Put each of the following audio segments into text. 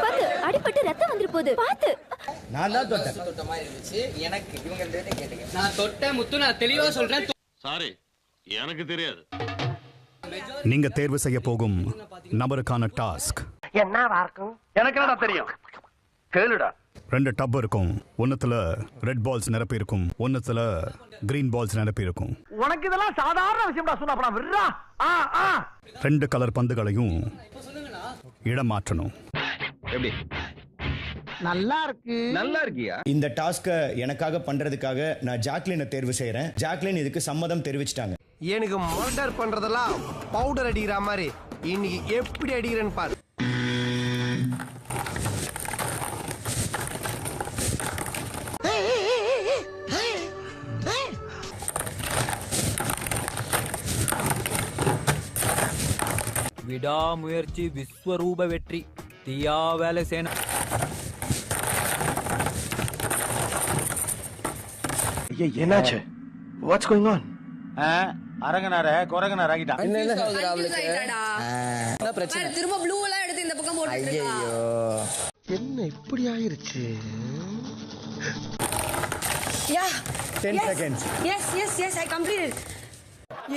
பாத்து அடிபட்டு ரத்தம் வந்துரு போகுது பாத்து. நான் தான் தொட்டேன். தொட்ட மாதிரி இருந்துச்சு எனக்கு. இவங்க ரெண்டு கேட்டுங்க. நான் தொட்ட முத்து நான் தெளிவா சொல்றேன். சாரி, எனக்கு தெரியாது. நீங்க தேர்வு செய்ய போகும் நபருக்கான டாஸ்க் என்னவா இருக்கும்? எனக்கு என்னடா தெரியும்? கேளுடா. 2 டப் இருக்கும். ஒன்னுத்துல ரெட் பால்ஸ் நிரப்பி இருக்கும், ஒன்னுத்துல கிரீன் பால்ஸ் நிரப்பி இருக்கும். உனக்கு இதெல்லாம் சாதாரண விஷயம்டா. சொன்னா விடுறா. 2 கலர் பந்துகளையும் இடம் மாற்றணும். எப்படி? நல்லா இருக்கு. நல்லா இருக்கியா? இந்த டாஸ்கை எனக்காக பண்றதுக்காக நான் ஜாக்லினை தேர்வு செய்யறேன். ஜாக்லின் இதுக்கு சம்மதம் தெரிவிச்சிட்டாங்க. எனக்கு மர்டர் பண்றதெல்லாம் பவுடர் அடிக்கிற மாதிரி இன்னைக்கு எப்படி அடிக்கிறேன்னு பாரு. விடாமுயற்சி விஸ்வரூப வெற்றி. தீயா வேலை செய்யணும். என்னாச்சு? What's going on? அரங்கனார கொரங்கனார ஆகிட்டான். என்ன பிரச்சனை? திரும்ப ப்ளூ எல்லாம் எடுத்து இந்த பக்கம் போட்டுட்டு இருக்கா. ஐயோ, என்ன இப்படி ஆயிருச்சு? Yeah. 10 seconds. Yes, I completed.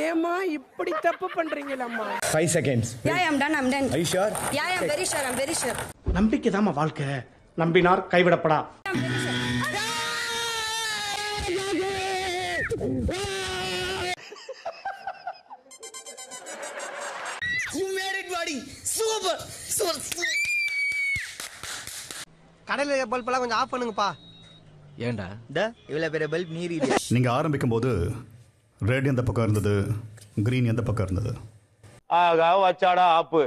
ஏமா இப்படி தப்பு பண்றீங்களம்மா? 5 seconds. Yeah, I'm done. Are you sure? Yeah, I'm very sure. நம்பிக்கை தாமா வாழ்க்கை. நம்பினார் கைவிடப்படா. you made it buddy. Super. கடையில பல்பெல்லாம் கொஞ்சம் ஆஃப் பண்ணுங்கப்பா. ஏண்டா இவ்வளவு பெரிய பல்ப் நீர் இது. நீங்க ஆரம்பிக்கும் போது ரெட் எந்த பக்கம் இருந்தது, கிரீன் எந்த பக்கம் இருந்தது? வச்சாடா ஆப்பு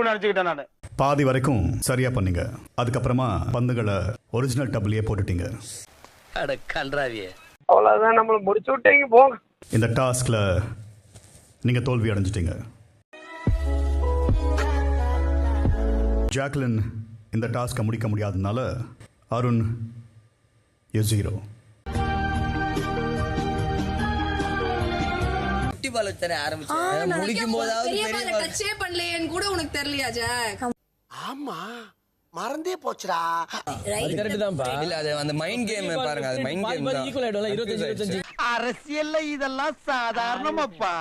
நினைச்சுக்கிட்டேன் நானு. பாதி வரைக்கும் சரியா பண்ணீங்க. அதுக்கப்புறமா பந்துகளை ஒரிஜினல் டப்லயே போட்டுட்டீங்க. அட கன்றாவியே. அவ்வளவுதான், நம்மள முடிச்சு விட்டீங்க போங்க. இந்த டாஸ்க்ல நீங்க தோல்வி அடைஞ்சிட்டீங்க. ஜாக்லின் இந்த டாஸ்கை முடிக்க முடியாதனால அருண் is 0. குட்டி பால் வச்சனே ஆரம்பிச்சேன். முடிக்கும் போதாவது பெரிய பால் டச்சே பண்ணலையேன்னு கூட உனக்கு தெரியலையா ஜாக்? ஆமா, மறந்தே போச்சுடா. கரெக்ட் தான்ப்பா. இல்ல அது அந்த மைண்ட் கேம் பாருங்க. அது மைண்ட் கேம் தான். ஈக்குவல் ஆயிடும்ல 25 அரசியல்ல இதெல்லாம் சாதாரணமாப்பா.